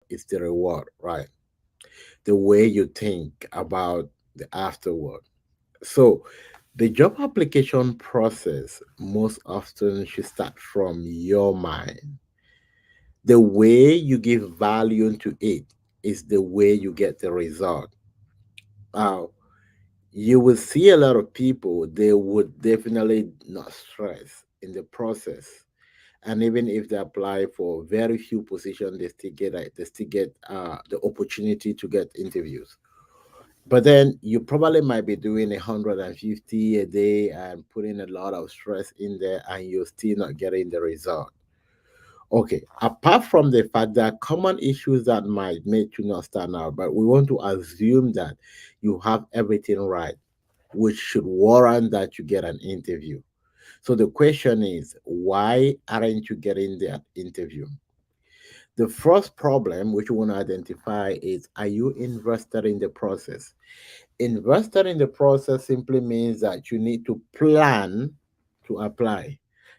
is the reward, right? The way you think about the afterward. So, the job application process most often should start from your mind. The way you give value to it is the way you get the result. Now, you will see a lot of people, they would definitely not stress in the process. And even if they apply for very few positions, they still get the opportunity to get interviews. But then you probably might be doing 150 a day and putting a lot of stress in there, and you're still not getting the result. Okay, apart from the fact that common issues that might make you not stand out, but we want to assume that you have everything right, which should warrant that you get an interview. So the question is, why aren't you getting that interview? The first problem which you want to identify is, are you invested in the process? Invested in the process simply means that you need to plan to apply.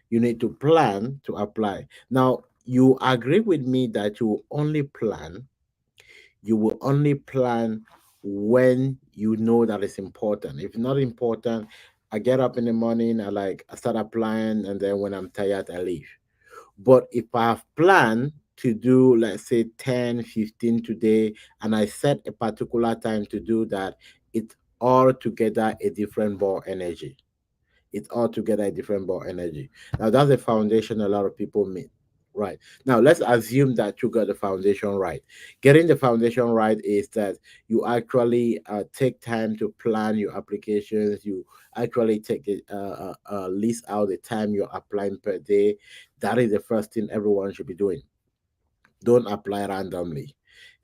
You need to plan to apply. Now, you agree with me that you will only plan when you know that it's important. If not important, I get up in the morning, I start applying, and then when I'm tired, I leave. But if I have planned to do, let's say, 10, 15 today, and I set a particular time to do that, it's altogether a different ball energy. It's altogether a different ball energy. Now, that's the foundation a lot of people meet. Right. Now, let's assume that you got the foundation right. Getting the foundation right is that you actually take time to plan your applications. You actually take it, list out the time you're applying per day. That is the first thing everyone should be doing. Don't apply randomly.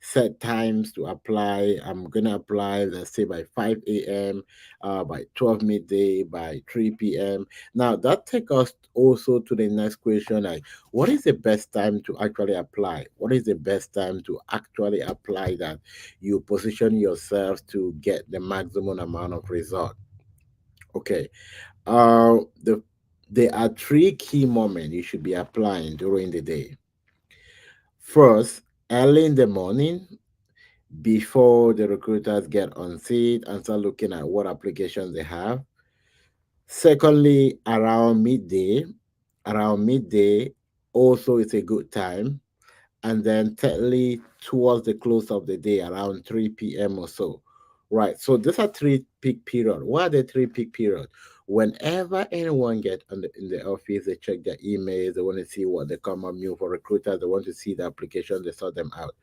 Set times to apply. I'm gonna apply, let's say, by 5 a.m., by 12 midday, by 3 p.m. Now that takes us also to the next question, like, what is the best time to actually apply? What is the best time to actually apply that you position yourself to get the maximum amount of result? Okay. The There are three key moments you should be applying during the day. First, early in the morning, before the recruiters get on seat and start looking at what applications they have. Secondly, around midday, also it's a good time. And then thirdly, towards the close of the day, around 3 p.m. or so. Right. So these are three peak period. What are the three peak period? Whenever anyone get in the office, they check their emails, they want to see what they come up new for recruiters, they want to see the applications, they sort them out.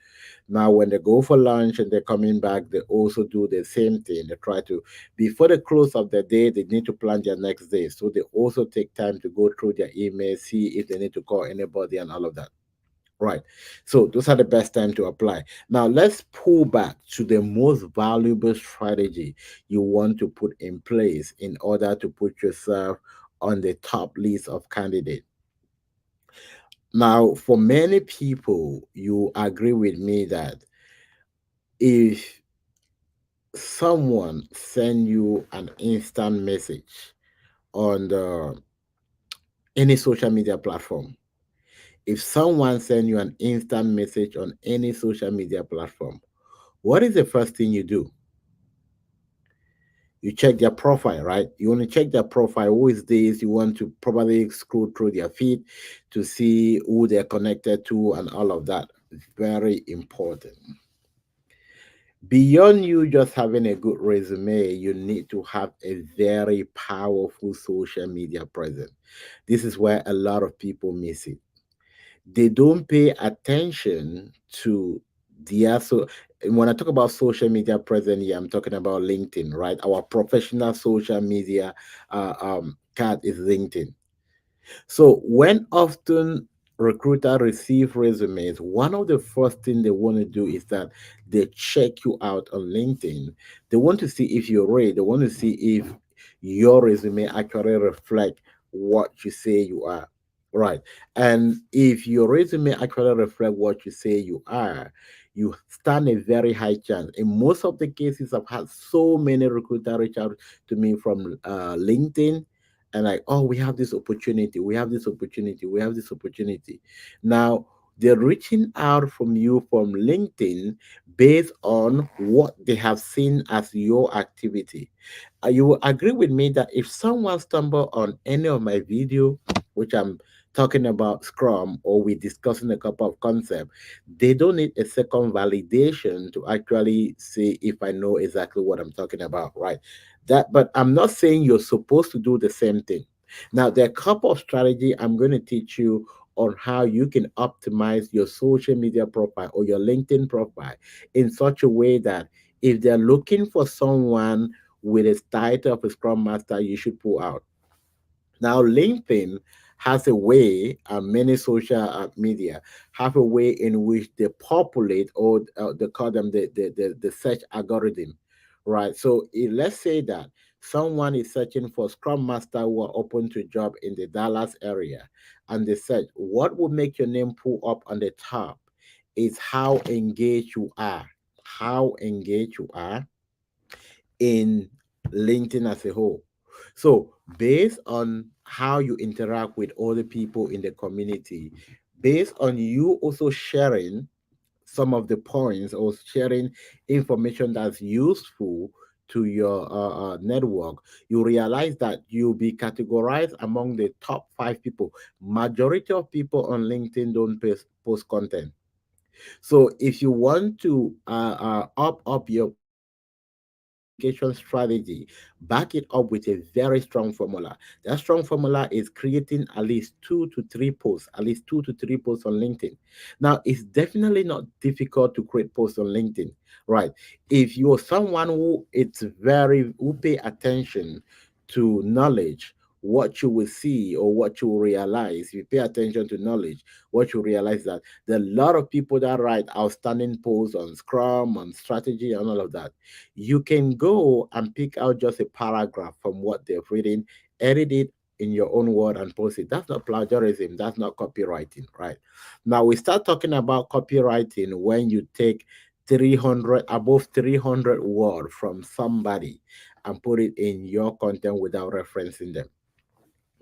Now, when they go for lunch and they're coming back, they also do the same thing. They try to, before the close of the day, they need to plan their next day. So they also take time to go through their emails, see if they need to call anybody and all of that. Right. So those are the best time to apply. Now let's pull back to the most valuable strategy you want to put in place in order to put yourself on the top list of candidates. Now, for many people, you agree with me that if someone send you an instant message on any social media platform, if someone send you an instant message on any social media platform, what is the first thing you do? You check their profile, right? You want to check their profile. Who is this? You want to probably scroll through their feed to see who they're connected to and all of that. Very important. Beyond you just having a good resume, you need to have a very powerful social media presence. This is where a lot of people miss it. They don't pay attention to their so when I talk about social media presence here, I'm talking about LinkedIn, right? Our professional social media card is LinkedIn. So when often recruiter receive resumes, one of the first thing they want to do is that they check you out on LinkedIn. They want to see if you're ready. They want to see if your resume actually reflect what you say you are. Right. And if your resume actually reflect what you say you are, you stand a very high chance. In most of the cases, I've had so many recruiters reach out to me from LinkedIn and like, oh, we have this opportunity, we have this opportunity, we have this opportunity. Now, They're reaching out from you from LinkedIn based on what they have seen as your activity. You will agree with me that if someone stumble on any of my video, which I'm talking about Scrum, or we discussing a couple of concepts, they don't need a second validation to actually see if I know exactly what I'm talking about, right? That, but I'm not saying you're supposed to do the same thing. Now, there are a couple of strategy I'm going to teach you on how you can optimize your social media profile or your LinkedIn profile in such a way that if they're looking for someone with a title of a Scrum Master, you should pull out. Now, LinkedIn has a way, many social media have a way in which they populate, or they call them the search algorithm, right? So let's say that someone is searching for Scrum Master who are open to job in the Dallas area, and they search, what would make your name pull up on the top is how engaged you are, how engaged you are in LinkedIn as a whole. So, based on how you interact with other people in the community, based on you also sharing some of the points or sharing information that's useful to your network, you realize that you'll be categorized among the top 5 people. Majority of people on LinkedIn don't post content. So if you want to up your publication strategy, back it up with a very strong formula. That strong formula is creating at least 2 to 3 posts, at least 2 to 3 posts on LinkedIn. Now, it's definitely not difficult to create posts on LinkedIn, right? If you're someone who it's very who pay attention to knowledge, what you will see or what you will realize, if you pay attention to knowledge, what you realize that there are a lot of people that write outstanding posts on Scrum, on strategy, and all of that. You can go and pick out just a paragraph from what they've written, edit it in your own word and post it. That's not plagiarism, that's not copywriting, right? Now we start talking about copywriting when you take 300 above 300 word from somebody and put it in your content without referencing them.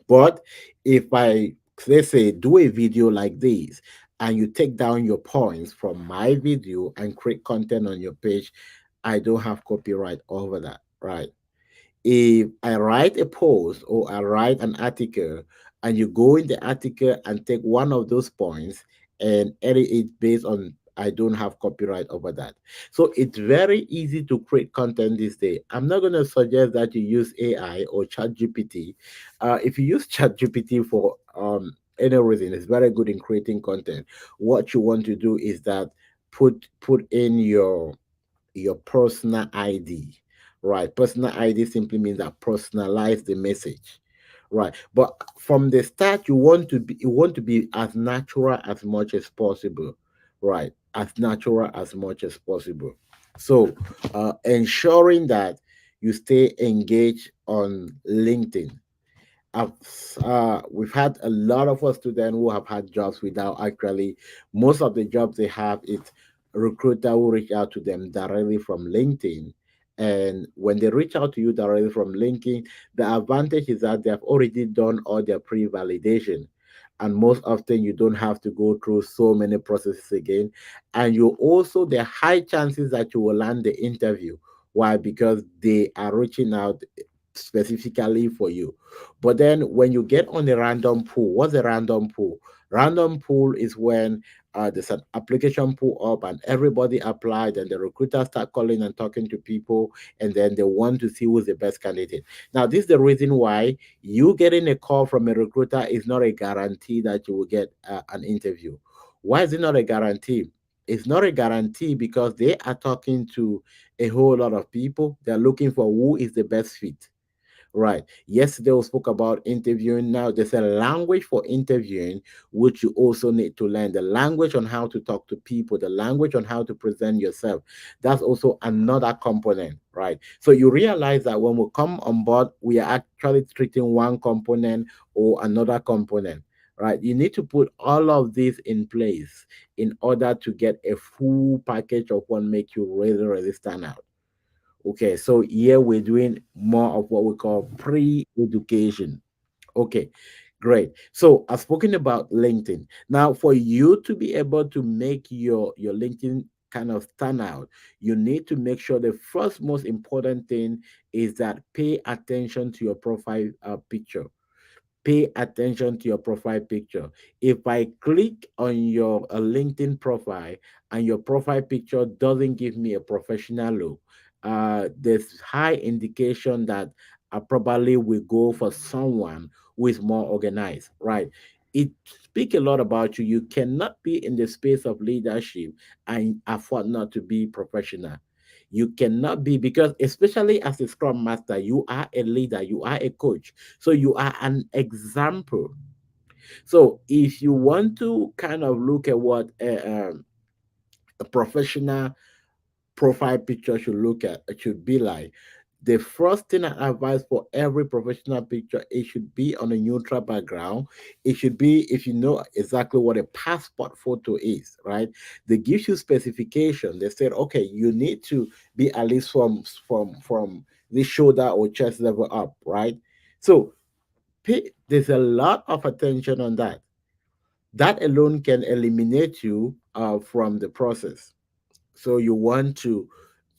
But if I, let's say, do a video like this and you take down your points from my video and create content on your page, I don't have copyright over that, right? If I write a post or I write an article and you go in the article and take one of those points and edit it based on, I don't have copyright over that. So it's very easy to create content this day. I'm not going to suggest that you use AI or ChatGPT. If you use ChatGPT for any reason, it's very good in creating content. What you want to do is that put in your personal ID, right? Personal ID simply means that personalize the message, right? But from the start, you want to be as natural as much as possible, right? As natural as much as possible. So, ensuring that you stay engaged on LinkedIn. I've, we've had a lot of us students who have had jobs without actually, most of the jobs they have, it's recruiter who reach out to them directly from LinkedIn. And when they reach out to you directly from LinkedIn, the advantage is that they have already done all their pre-validation. And most often you don't have to go through so many processes again. And you also, there are high chances that you will land the interview. Why? Because they are reaching out specifically for you. But then when you get on the random pool, what's a random pool? Random pool is when there's an application pool up and everybody applied and the recruiters start calling and talking to people and then they want to see who's the best candidate. Now, this is the reason why you getting a call from a recruiter is not a guarantee that you will get an interview. Why is it not a guarantee? It's not a guarantee because they are talking to a whole lot of people. They're looking for who is the best fit. Right. Yesterday we spoke about interviewing. Now there's a language for interviewing, which you also need to learn. The language on how to talk to people, the language on how to present yourself. That's also another component, right? So you realize that when we come on board, we are actually treating one component or another component. Right, you need to put all of this in place in order to get a full package of what make you really, really stand out. Okay, so here we're doing more of what we call pre-education. Okay, Great. So I've spoken about LinkedIn. Now, for you to be able to make your LinkedIn kind of stand out, you need to make sure the first most important thing is that pay attention to your profile picture. Pay attention to your profile picture. If I click on your LinkedIn profile and your profile picture doesn't give me a professional look, there's high indication that I probably will go for someone who is more organized, right? It speaks a lot about you. You cannot be in the space of leadership and afford not to be professional. You cannot be, because especially as a scrum master, you are a leader, you are a coach, so you are an example. So if you want to kind of look at what a professional profile picture should look at, it should be like, the first thing I advise for every professional picture, it should be on a neutral background. It should be, if you know exactly what a passport photo is, right? They give you specification. They said, okay, you need to be at least from the shoulder or chest level up, right? So there's a lot of attention on that. That alone can eliminate you from the process. So you want to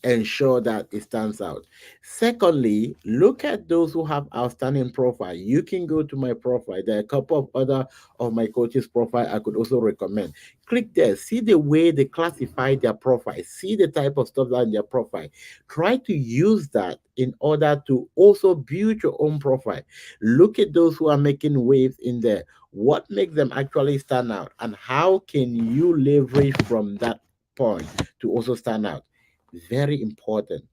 ensure that it stands out. Secondly, look at those who have outstanding profile. You can go to my profile. There are a couple of other of my coaches' profile I could also recommend. Click there, see the way they classify their profile, see the type of stuff that in their profile. Try to use that in order to also build your own profile. Look at those who are making waves in there. What makes them actually stand out, and how can you leverage from that point to also stand out? Very important.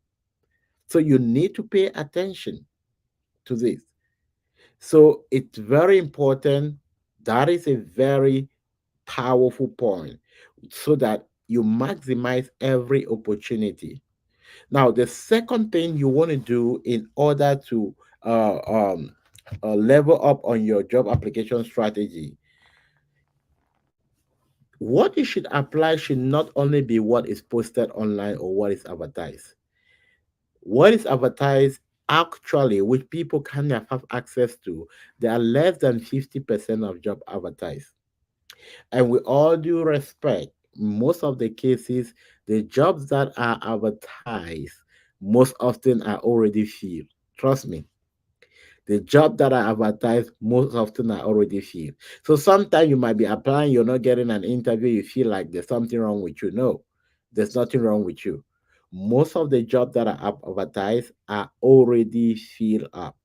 So you need to pay attention to this. So it's very important. That is a very powerful point, so that you maximize every opportunity. Now, the second thing you want to do in order to uh, um, level up on your job application strategy, what you should apply should not only be what is posted online or what is advertised. What is advertised actually, which people can have access to, there are less than 50% of job advertised. And with all due respect, most of the cases, the jobs that are advertised most often are already filled. Trust me. The job that I advertise most often are already filled. So sometimes you might be applying, you're not getting an interview, you feel like there's something wrong with you. No, there's nothing wrong with you. Most of the jobs that are advertised are already filled up.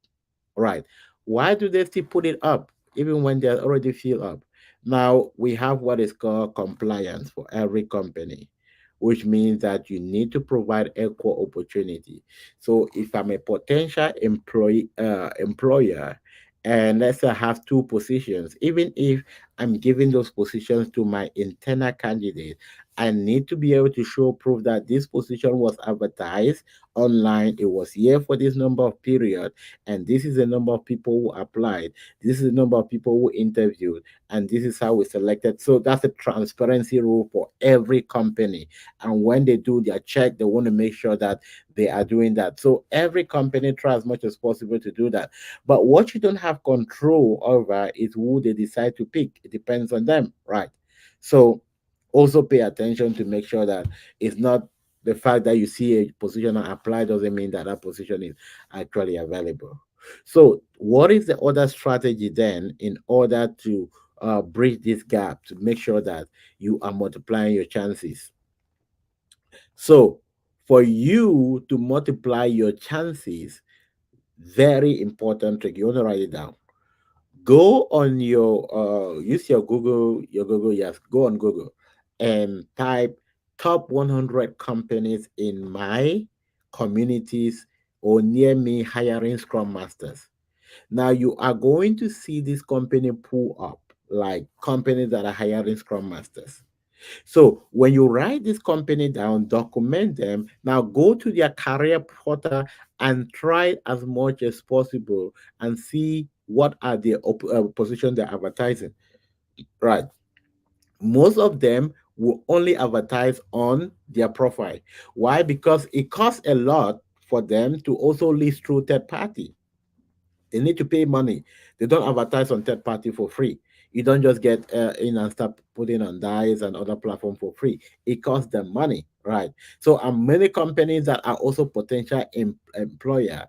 Right. Why do they still put it up even when they're already filled up? Now, we have what is called compliance for every company, which means that you need to provide equal opportunity. So, if I'm a potential employer, and let's say I have two positions, even if I'm giving those positions to my internal candidate, I need to be able to show proof that this position was advertised online. It was here for this number of period, and this is the number of people who applied, this is the number of people who interviewed, and this is how we selected. So that's a transparency rule for every company, and when they do their check, they want to make sure that they are doing that. So every company try as much as possible to do that. But what you don't have control over is who they decide to pick. It depends on them, right? So also pay attention to make sure that it's not the fact that you see a position and apply doesn't mean that that position is actually available. So, what is the other strategy then in order to bridge this gap to make sure that you are multiplying your chances? So, for you to multiply your chances, very important trick. You want to write it down. Go on your use your Google, yes, go on Google and type top 100 companies in my communities or near me hiring scrum masters. Now you are going to see this company pull up, like companies that are hiring scrum masters. So when you write this company down, document them. Now go to their career portal and try as much as possible and see what are the positions they're advertising. Right. Most of them will only advertise on their profile. Why? Because it costs a lot for them to also list through third party. They need to pay money. They don't advertise on third party for free. You don't just get in and start putting on Dice and other platform for free. It costs them money, right? So, many companies that are also potential employer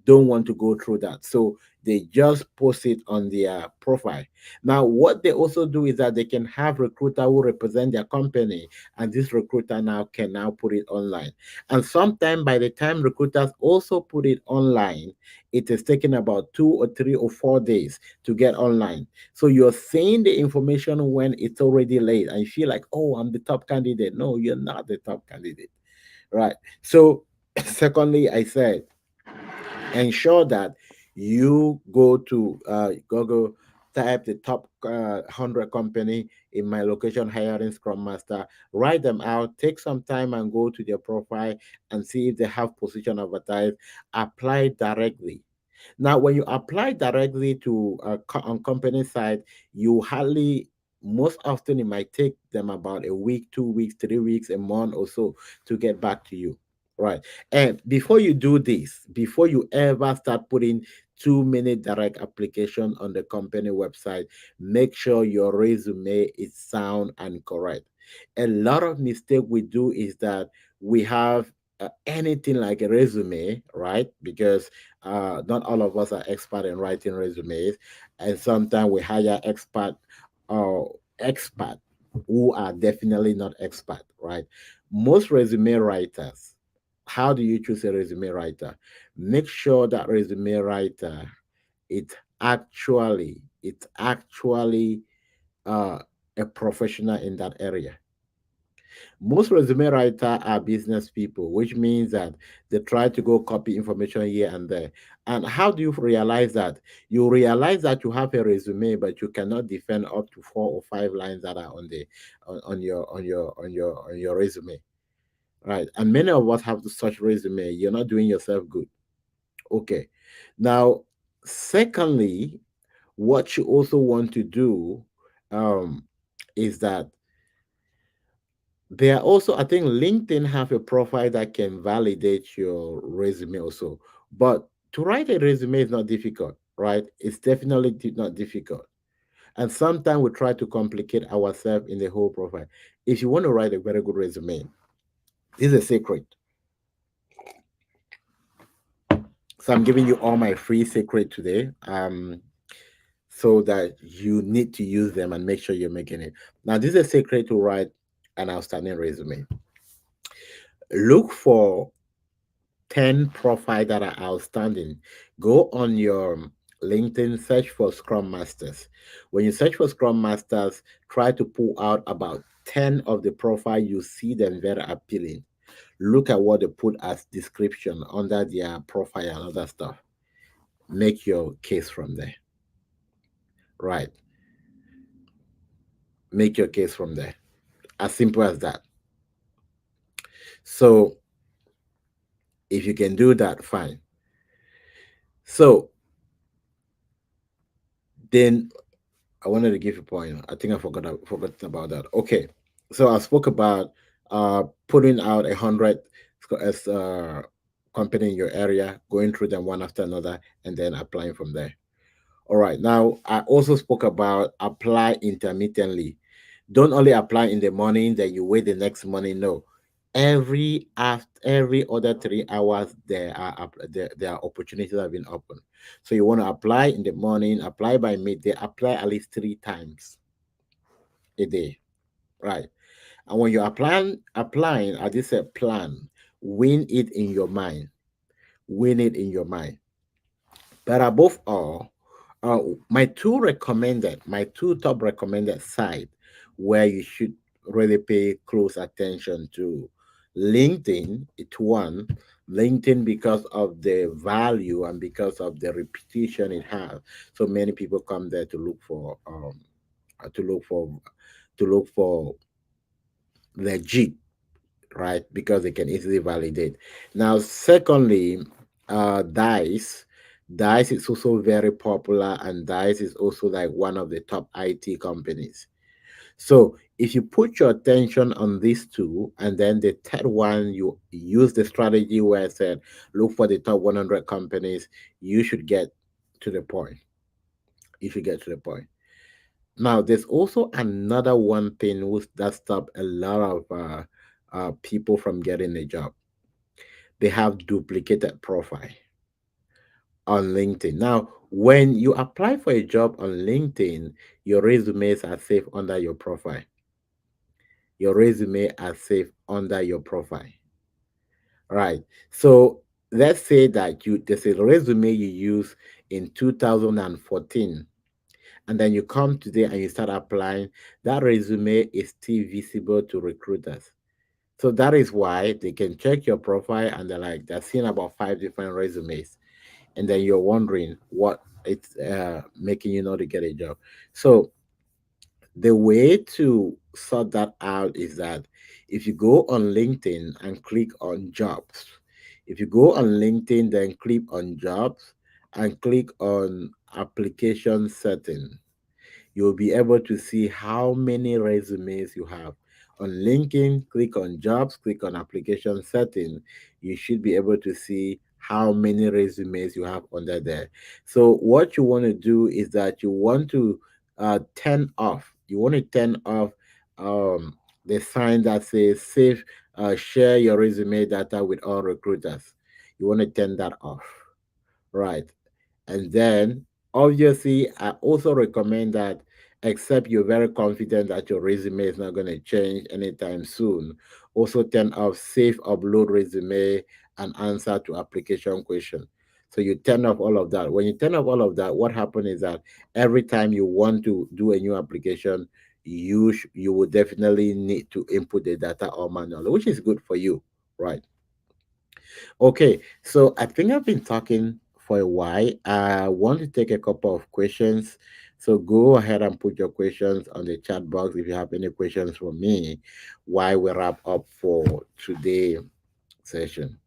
don't want to go through that. So they just post it on their profile. Now, what they also do is that they can have recruiter who represent their company, and this recruiter now can now put it online. And sometime by the time recruiters also put it online, it is taking about 2 or 3 or 4 days to get online. So you're saying the information when it's already late and you feel like, oh, I'm the top candidate. No, you're not the top candidate. Right. So, secondly, I said, ensure that you go to Google, type the top 100 company in my location hiring Scrum Master, write them out, take some time and go to their profile and see if they have position advertised, apply directly. Now, when you apply directly to on company side, you hardly, most often it might take them about a week, 2 weeks, 3 weeks, a month or so to get back to you. Right. And before you do this, before you ever start putting 2 minute direct application on the company website, make sure your resume is sound and correct. A lot of mistake we do is that we have anything like a resume, right? Because not all of us are expert in writing resumes, and sometimes we hire expert who are definitely not expert, right? Most resume writers, how do you choose a resume writer? Make sure that resume writer it it's actually uh, a professional in that area. Most resume writers are business people, which means that they try to go copy information here and there. And how do you realize that? You realize that you have a resume, but you cannot defend up to 4 or 5 lines that are on your resume, right? And many of us have such resume. You're not doing yourself good. Okay. Now, secondly, what you also want to do um, is that there are also, I think LinkedIn have a profile that can validate your resume also. But to write a resume is not difficult, right? It's definitely not difficult. And sometimes we try to complicate ourselves in the whole profile. If you want to write a very good resume, this is a secret. So I'm giving you all my free secret today. So that you need to use them and make sure you're making it. Now, this is a secret to write an outstanding resume. Look for 10 profiles that are outstanding. Go on your LinkedIn, search for Scrum Masters. When you search for Scrum Masters, try to pull out about 10 of the profile you see them very appealing. Look at what they put as description under their profile and other stuff. Make your case from there. Right. Make your case from there. As simple as that. So if you can do that, fine. So then I wanted to give a point. I think I forgot about that. Okay, so I spoke about putting out 100 as company in your area, going through them one after another, and then applying from there. All right. Now I also spoke about apply intermittently. Don't only apply in the morning, then you wait the next morning. No, every other 3 hours there are opportunities that have been open. So you want to apply in the morning, apply by midday, apply at least 3 times a day, right? And when you're applying, I just said plan, win it in your mind, win it in your mind. But above all, uh, my two top recommended site where you should really pay close attention to. LinkedIn, it's one. LinkedIn because of the value and because of the repetition it has. So many people come there to look for to look for legit, right? Because they can easily validate. Now, secondly, Dice. Dice is also very popular, and Dice is also like one of the top IT companies. So if you put your attention on these two, and then the third one, you use the strategy where I said, look for the top 100 companies, you should get. to the point. If you get to the point. Now, there's also another one thing that stop a lot of people from getting a job. They have duplicated profile on LinkedIn. Now, when you apply for a job on LinkedIn, your resumes are saved under your profile. Your resume are saved under your profile. Right. So let's say that you there's a resume you use in 2014, and then you come today and you start applying. That resume is still visible to recruiters. So that is why they can check your profile and they're seeing about five different resumes, and then you're wondering what it's making you not to get a job. So the way to sort that out is that if you go on LinkedIn and click on jobs, if you go on LinkedIn, then click on jobs and click on application setting, you'll be able to see how many resumes you have. On LinkedIn, click on jobs, click on application setting. You should be able to see how many resumes you have under there. So what you want to do is that you want to you want to turn off the sign that says save, share your resume data with all recruiters. You want to turn that off, right? And then, obviously, I also recommend that, except you're very confident that your resume is not going to change anytime soon, also turn off save upload resume and answer to application question. So you turn off all of that. When you turn off all of that, what happens is that every time you want to do a new application, you will definitely need to input the data or manually, which is good for you, right? Okay, so I think I've been talking for a while. I want to take a couple of questions. So go ahead and put your questions on the chat box if you have any questions for me while we wrap up for today session.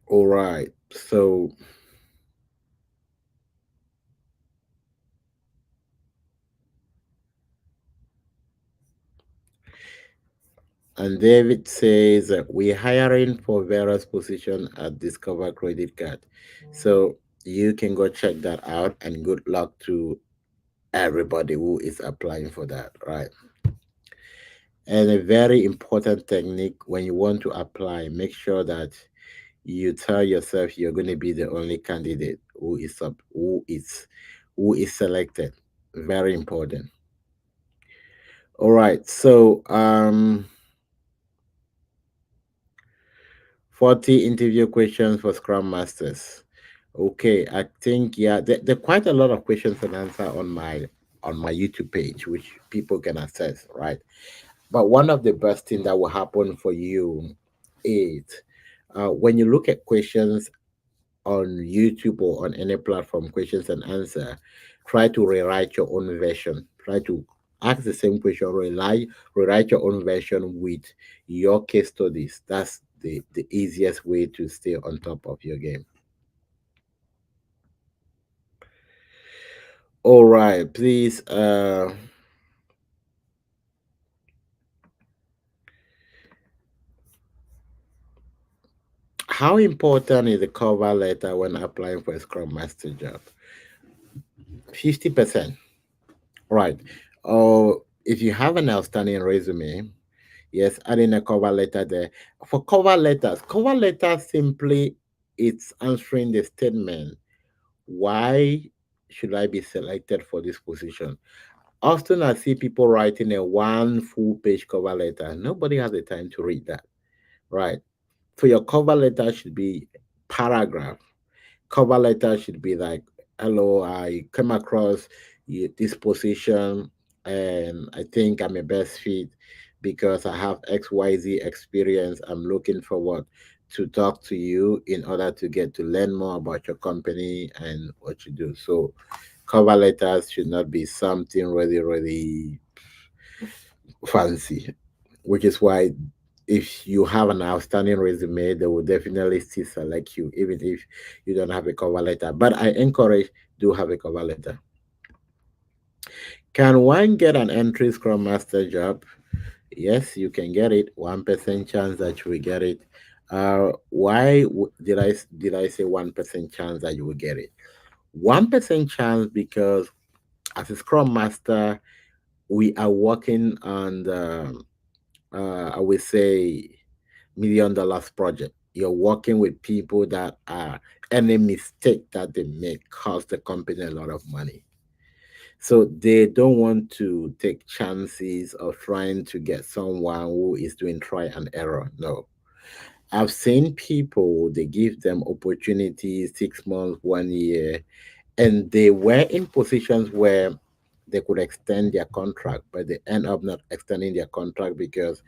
All right. So, and David says we're hiring for various positions at Discover Credit Card. So you can go check that out and good luck to everybody who is applying for that, right? And a very important technique when you want to apply, make sure that you tell yourself you're going to be the only candidate who is selected. Very important. All right. So 40 interview questions for Scrum Masters. Okay, I think yeah, there are quite a lot of questions and answer on my YouTube page, which people can access, right? But one of the best thing that will happen for you is when you look at questions on YouTube or on any platform, questions and answer, try to rewrite your own version. Try to ask the same question, rewrite your own version with your case studies. That's the easiest way to stay on top of your game. All right, please. How important is the cover letter when applying for a Scrum Master job? 50%. Right. Or if you have an outstanding resume, yes, adding a cover letter there. For cover letter simply it's answering the statement, why should I be selected for this position? Often I see people writing a one full page cover letter. Nobody has the time to read that, right? So your cover letter should be paragraph. Cover letter should be like, hello, I came across this position and I think I'm a best fit because I have XYZ experience. I'm looking forward to talk to you in order to get to learn more about your company and what you do. So cover letters should not be something really, really fancy, which is why If you have an outstanding resume, they will definitely still select you, even if you don't have a cover letter. But I encourage do have a cover letter. Can one get an entry Scrum Master job? Yes, you can get it. 1% chance that you will get it. Why did I say 1% chance that you will get it? 1% chance because as a Scrum Master, we are working on the I would say $1 million project. You're working with people that are any mistake that they make cost the company a lot of money. So they don't want to take chances of trying to get someone who is doing try and error. No. I've seen people, they give them opportunities 6 months, 1 year, and they were in positions where they could extend their contract, but they end up not extending their contract because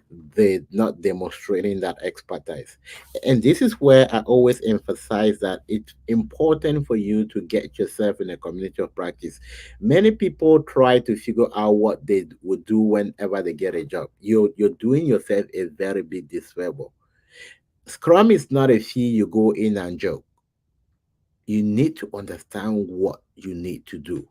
they're not demonstrating that expertise. And this is where I always emphasize that it's important for you to get yourself in a community of practice. Many people try to figure out what they would do whenever they get a job. You're doing yourself a very big disfavor. Scrum is not a fee you go in and joke. You need to understand what you need to do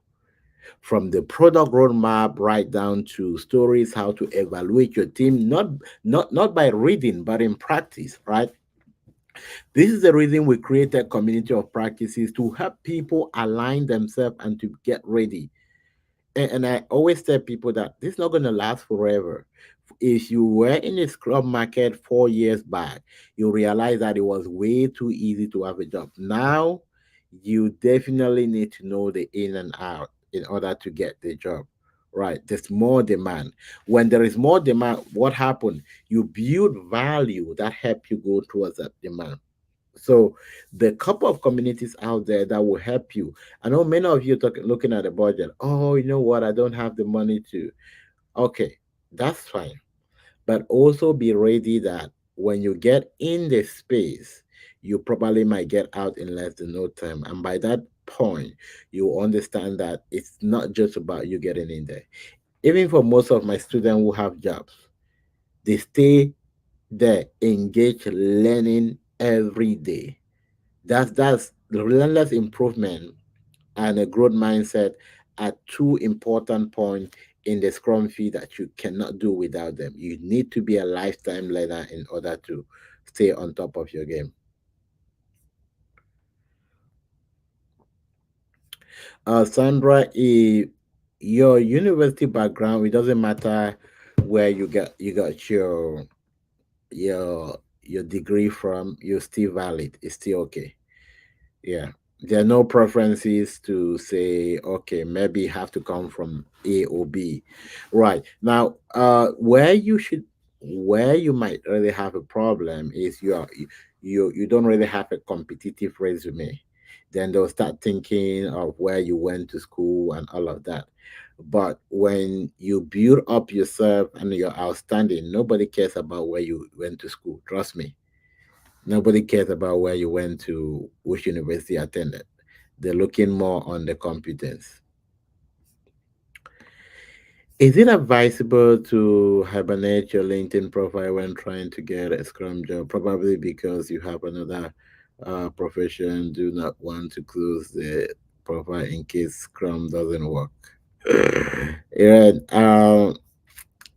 from the product roadmap right down to stories how to evaluate your team, not by reading but in practice, right? This is the reason we created community of practices to help people align themselves and to get ready. And I always tell people that this is not going to last forever. If you were in a scrum market 4 years back, you realize that it was way too easy to have a job. Now, you definitely need to know the in and out in order to get the job. Right? There's more demand. When there is more demand, what happened? You build value that help you go towards that demand. So the couple of communities out there that will help you. I know many of you looking at the budget. Oh, you know what? I don't have the money to. Okay, that's fine. But also be ready that when you get in the space, you probably might get out in less than no time. And by that point, you understand that it's not just about you getting in there. Even for most of my students who have jobs, they stay there, engaged, learning every day. That's the relentless improvement and a growth mindset are two important points in the Scrum feed that you cannot do without them. You need to be a lifetime learner in order to stay on top of your game. Sandra, your university background, it doesn't matter where you got your degree from, you're still valid. It's still okay. Yeah. There are no preferences to say, okay, maybe you have to come from A or B. Right. Now, where you might really have a problem is you don't really have a competitive resume. Then they'll start thinking of where you went to school and all of that. But when you build up yourself and you're outstanding, nobody cares about where you went to school. Trust me. Nobody cares about where you went to, which university attended. They're looking more on the competence. Is it advisable to hibernate your LinkedIn profile when trying to get a Scrum job? Probably because you have another profession, do not want to close the profile in case Scrum doesn't work. Yeah,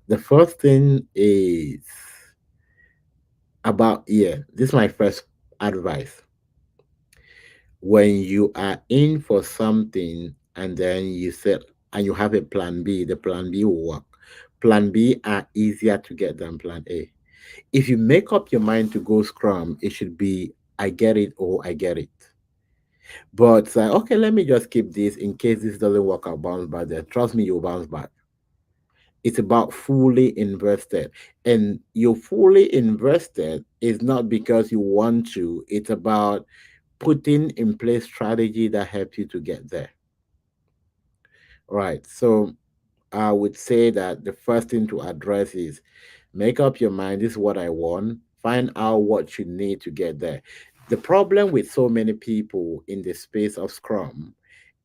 the first thing is about, yeah, this is my first advice. When you are in for something and then you said and you have a plan B, the plan B will work. Plan B are easier to get than plan A. If you make up your mind to go Scrum, it should be I get it or I get it. But okay, let me just keep this in case this doesn't work. I'll bounce back there. Trust me, you'll bounce back. It's about fully invested. And you're fully invested is not because you want to, it's about putting in place strategy that help you to get there. Right. So I would say that the first thing to address is make up your mind. This is what I want. Find out what you need to get there. The problem with so many people in the space of Scrum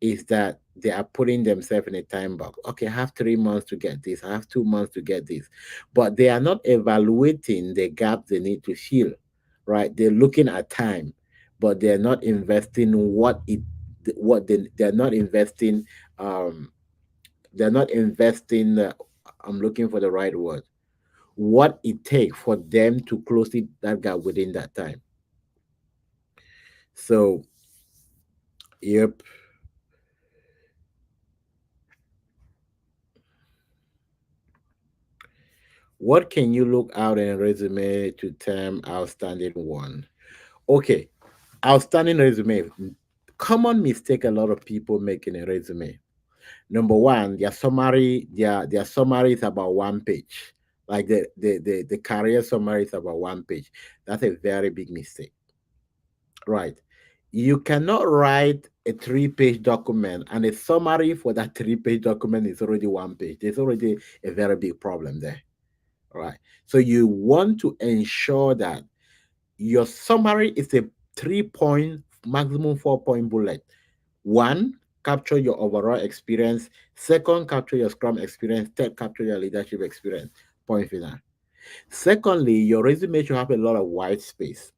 is that they are putting themselves in a time box. Okay, I have 3 months to get this, I have 2 months to get this, but they are not evaluating the gap they need to fill, right? They're looking at time, but they're not investing what they're not investing. Um, they're not investing. I'm looking for the right word. What it takes for them to close that gap within that time. So, yep. What can you look out in a resume to term outstanding one? Okay, outstanding resume. Common mistake a lot of people make in a resume. Number one, their summary is about one page. Like the career summary is about one page. That's a very big mistake. Right. You cannot write a 3 page document and a summary for that 3 page document is already one page. There's already a very big problem there. Right. So you want to ensure that your summary is a 3 point, maximum 4 point bullet. One, capture your overall experience. Second, capture your Scrum experience. Third, capture your leadership experience. Point final. Secondly, your resume should have a lot of white space.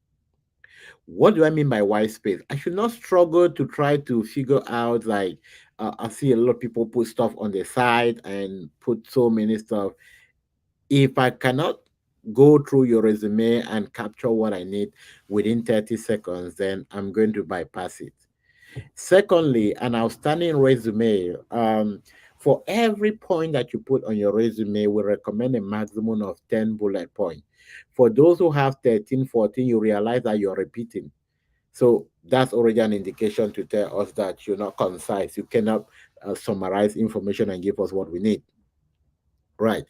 What do I mean by white space? I should not struggle to try to figure out, like, I see a lot of people put stuff on the side and put so many stuff. If I cannot go through your resume and capture what I need within 30 seconds, then I'm going to bypass it. Secondly, an outstanding resume. For every point that you put on your resume, we recommend a maximum of 10 bullet points. For those who have 13, 14, you realize that you're repeating. So that's already an indication to tell us that you're not concise. You cannot summarize information and give us what we need. Right.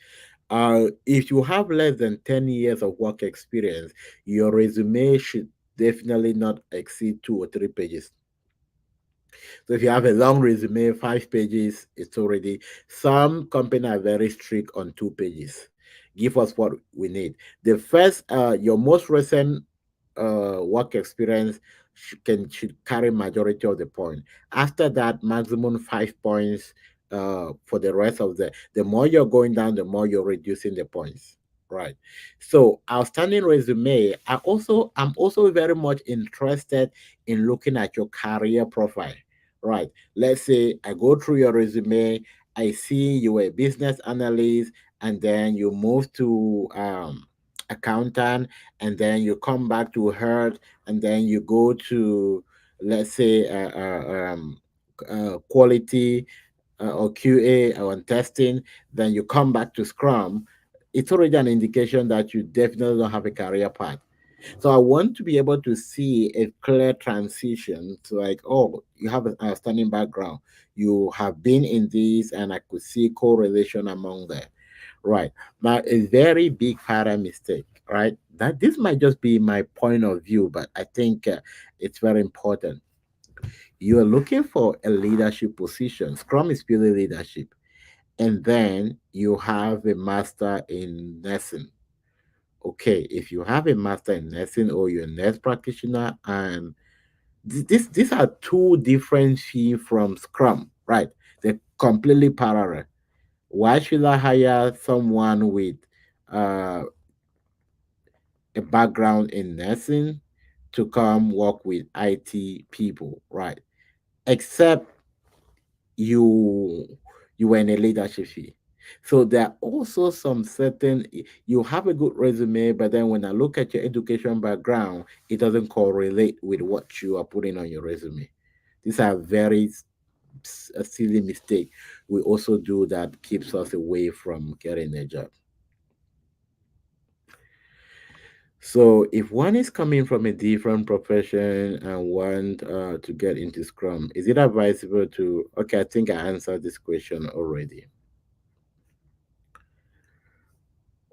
If you have less than 10 years of work experience, your resume should definitely not exceed 2 or 3 pages. So if you have a long resume, 5 pages, it's already. Some companies are very strict on 2 pages. Give us what we need. The first, your most recent work experience should carry majority of the point. After that, maximum 5 points. For the rest of the more you're going down, the more you're reducing the points. Right. So outstanding resume. I'm also very much interested in looking at your career profile. Right. Let's say I go through your resume, I see you were a business analyst, and then you move to accountant, and then you come back to herd, and then you go to, let's say, quality, or QA or testing, then you come back to Scrum. It's already an indication that you definitely don't have a career path. So I want to be able to see a clear transition to, like, oh, you have an outstanding background. You have been in this, and I could see correlation among them. Right. Now, a very big pattern mistake, right? That this might just be my point of view, but I think it's very important. You are looking for a leadership position. Scrum is purely leadership. And then you have a master in nursing. Okay, if you have a master in nursing or you're a nurse practitioner, and these are two different fields from Scrum, right? They're completely parallel. Why should I hire someone with uh, a background in nursing to come work with IT people, right? Except you you were in a leadership field. So there are also some certain, you have a good resume, but then when I look at your education background, it doesn't correlate with what you are putting on your resume. These are very a silly mistake we also do that keeps us away from getting a job. So if one is coming from a different profession and want to get into Scrum, is it advisable to? Okay, I think I answered this question already.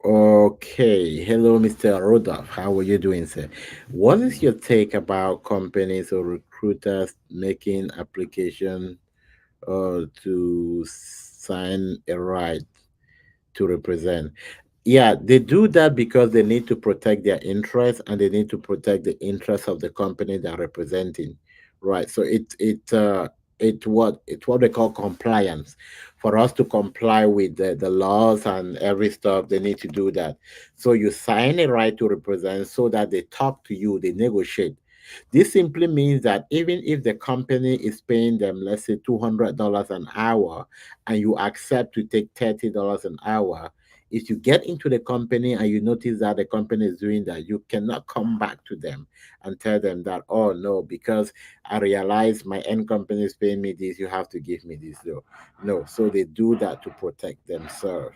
Okay, hello, Mr. Rodolph. How are you doing, sir? What is your take about companies or recruiters making application to sign a right to represent? Yeah, they do that because they need to protect their interests and they need to protect the interests of the company they're representing, right? So It's what they call compliance. For us to comply with the laws and every stuff, they need to do that. So you sign a right to represent so that they talk to you, they negotiate. This simply means that even if the company is paying them, let's say $200 an hour, and you accept to take $30 an hour, if you get into the company and you notice that the company is doing that, you cannot come back to them and tell them that, oh no, because I realize my end company is paying me this, you have to give me this. No, no. So they do that to protect themselves.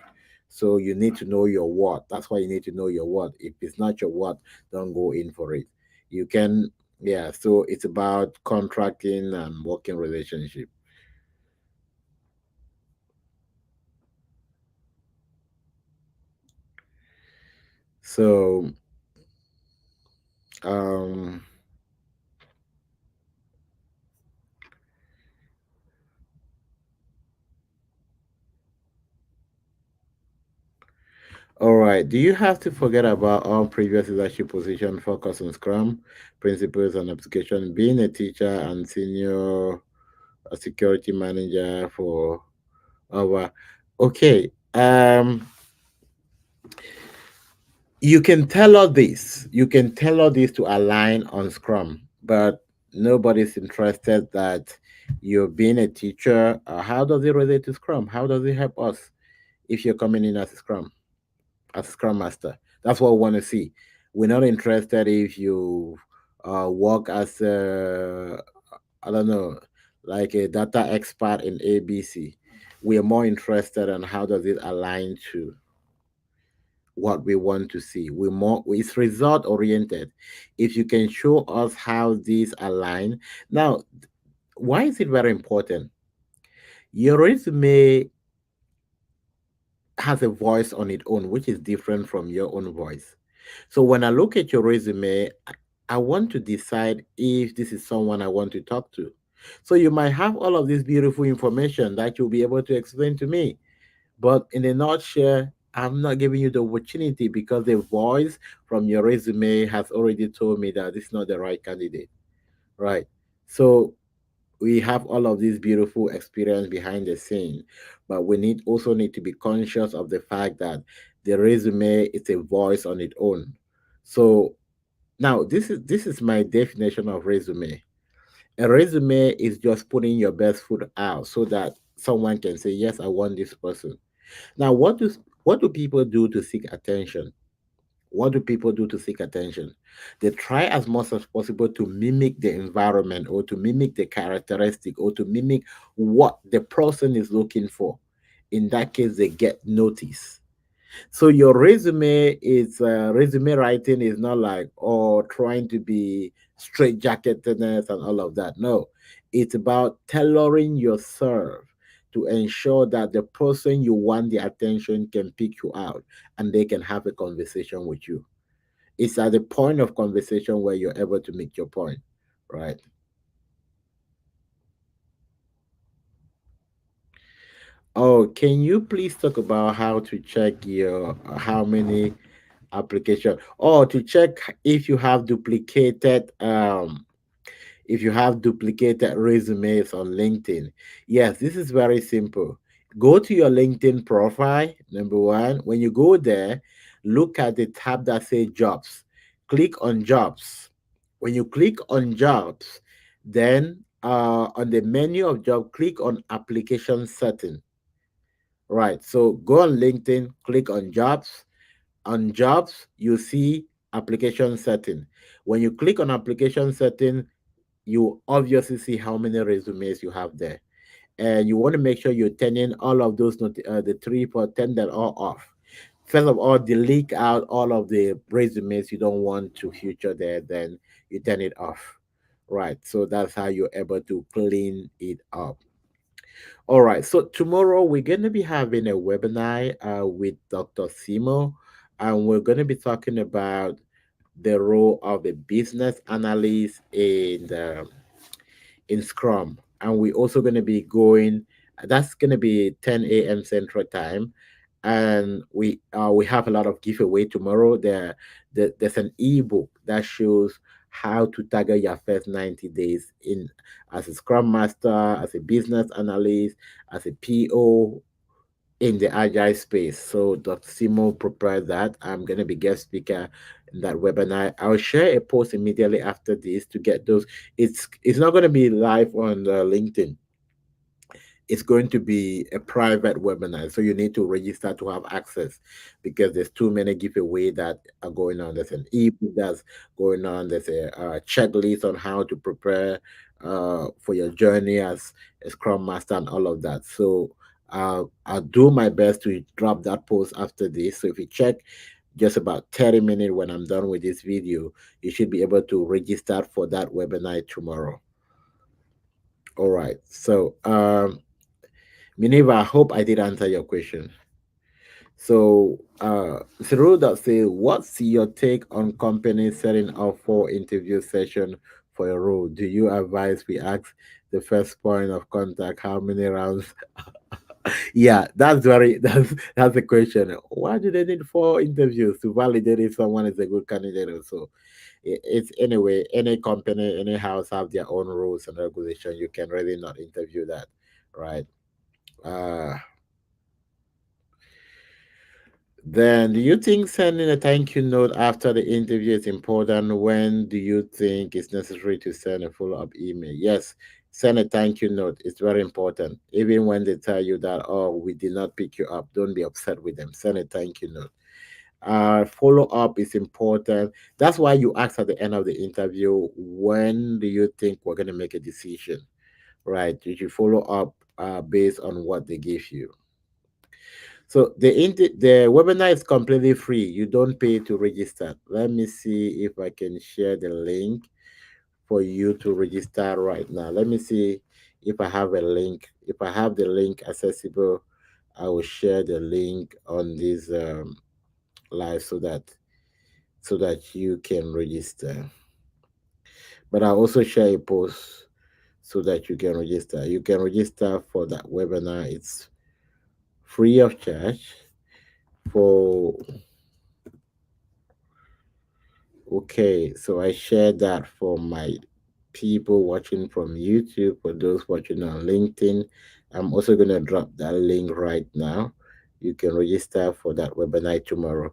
So you need to know your what. That's why you need to know your what. If it's not your what, don't go in for it. You can, yeah. So it's about contracting and working relationship. So, um, all right. Do you have to forget about all previous leadership position, focus on Scrum principles and application, being a teacher and senior security manager for our? Okay. You can tell her this. You can tell her this to align on Scrum, but nobody's interested that you're being a teacher. How does it relate to Scrum? How does it help us if you're coming in as a Scrum Master? That's what we want to see. We're not interested if you work as a, I don't know, like a data expert in ABC. We are more interested in how does it align to what we want to see. We more it's result oriented. If you can show us how these align. Now, why is it very important? Your resume has a voice on its own, which is different from your own voice. So when I look at your resume, I want to decide if this is someone I want to talk to. So you might have all of this beautiful information that you'll be able to explain to me. But in a nutshell, I'm not giving you the opportunity because the voice from your resume has already told me that this is not the right candidate. Right. So we have all of this beautiful experience behind the scene, but we need to be conscious of the fact that the resume is a voice on its own. So now this is my definition of resume. A resume is just putting your best foot out so that someone can say, yes, I want this person. Now, what do people do to seek attention? What do people do to seek attention? They try as much as possible to mimic the environment or to mimic the characteristic or to mimic what the person is looking for. In that case, they get noticed. So your resume writing is not like trying to be straight jacketedness and all of that. No, it's about tailoring yourself to ensure that the person you want the attention can pick you out and they can have a conversation with you. It's at the point of conversation where you're able to make your point, right? Oh, can you please talk about how to check your how many application or to check if you have duplicated resumes on LinkedIn? Yes, this is very simple. Go to your LinkedIn profile. Number one, when you go there, look at the tab that says jobs. Click on jobs. When you click on jobs, then on the menu of job, click on application setting. Right. So go on LinkedIn, click on jobs. On jobs, you see application setting. When you click on application setting, you obviously see how many resumes you have there. And you want to make sure you're turning all of those, the 3 for 10 that are off. First of all, delete out all of the resumes you don't want to feature there, then you turn it off. Right. So that's how you're able to clean it up. All right. So tomorrow we're going to be having a webinar with Dr. Simo, and we're going to be talking about the role of a business analyst in Scrum. And we're also going to be going. That's going to be 10 a.m. Central Time, and we have a lot of giveaway tomorrow. There's an ebook that shows how to target your first 90 days in as a scrum master, as a business analyst, as a PO in the agile space. So Dr. Simo prepared that. I'm going to be guest speaker in that webinar. I'll share a post immediately after this to get those. It's not going to be live on LinkedIn. It's going to be a private webinar, so you need to register to have access because there's too many giveaway that are going on. There's an ebook that's going on. There's a checklist on how to prepare for your journey as a scrum master and all of that. So I'll do my best to drop that post after this. So if you check just about 30 minutes when I'm done with this video, you should be able to register for that webinar tomorrow. All right. So Minerva, I hope I did answer your question. So, through that, say, what's your take on companies setting up for interview session for a role? Do you advise we ask the first point of contact how many rounds? Yeah, that's very that's the question. Why do they need four interviews to validate if someone is a good candidate? Or so it's anyway. Any company, any house have their own rules and regulation. You can really not interview that, right? Uh, Then, do you think sending a thank you note after the interview is important? When do you think it's necessary to send a follow up email? Yes, send a thank you note. It's very important. Even when they tell you that, oh, we did not pick you up, don't be upset with them. Send a thank you note. Follow up is important. That's why you ask at the end of the interview, when do you think we're going to make a decision? Right? You should follow up based on what they give you. So the webinar is completely free. You don't pay to register. Let me see if I can share the link for you to register right now. Let me see if I have a link. If I have the link accessible, I will share the link on this live so that you can register. But I'll also share a post so that you can register. You can register for that webinar. It's free of charge for Okay, so I shared that for my people watching from YouTube, for those watching on LinkedIn. I'm also going to drop that link right now. You can register for that webinar tomorrow.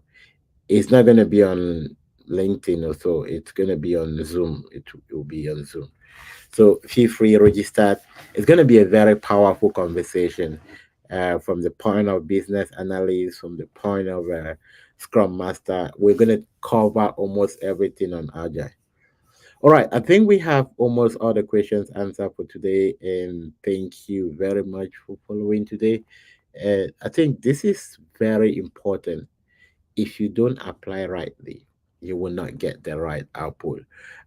It's not going to be on LinkedIn or so, it's going to be on Zoom. It will be on Zoom. So feel free, register. It's going to be a very powerful conversation from the point of business analyst, from the point of Scrum Master. We're going to cover almost everything on Agile. All right, I think we have almost all the questions answered for today, and thank you very much for following today. I think this is very important. If you don't apply rightly, you will not get the right output.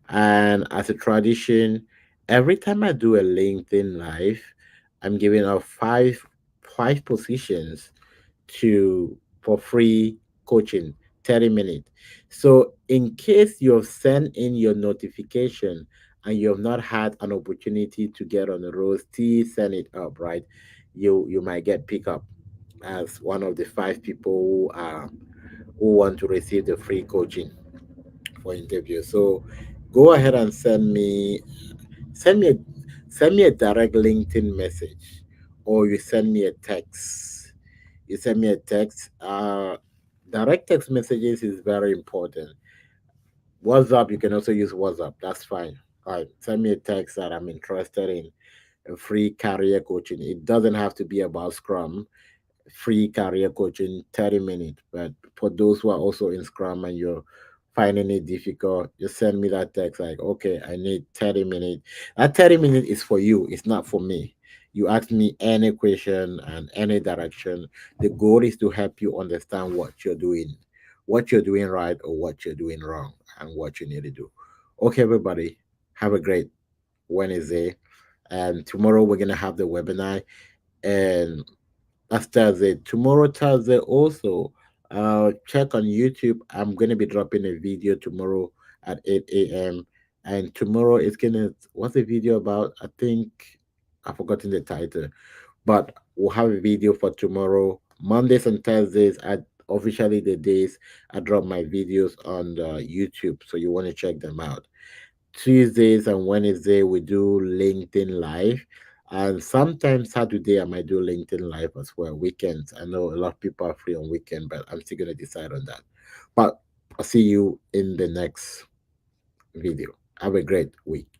And as a tradition, every time I do a LinkedIn live, I'm giving out five positions to for free coaching, 30 minutes. So in case you have sent in your notification and you have not had an opportunity to get on the road, still send it up, right? You might get picked up as one of the five people who want to receive the free coaching for interview. So go ahead and send me a send me a direct LinkedIn message, or you send me a text. You send me a text. Direct text messages is very important. WhatsApp, you can also use WhatsApp. That's fine. All right, send me a text that I'm interested in a free career coaching. It doesn't have to be about Scrum. Free career coaching, 30 minutes. But for those who are also in Scrum and you're finding it difficult, just send me that text like, okay, I need 30 minutes. That 30 minutes is for you, it's not for me. You ask me any question and any direction. The goal is to help you understand what you're doing right or what you're doing wrong, and what you need to do. Okay, everybody, have a great Wednesday. And tomorrow we're going to have the webinar. And that's Thursday. Tomorrow, Thursday, also, check on YouTube. I'm going to be dropping a video tomorrow at 8 a.m. And tomorrow it's going to, what's the video about? I think I've forgotten the title, but we'll have a video for tomorrow. Mondays and Thursdays are officially the days I drop my videos on the YouTube. So you want to check them out. Tuesdays and Wednesday we do LinkedIn Live, and sometimes Saturday I might do LinkedIn Live as well. Weekends, I know a lot of people are free on weekend, but I'm still gonna decide on that. But I'll see you in the next video. Have a great week.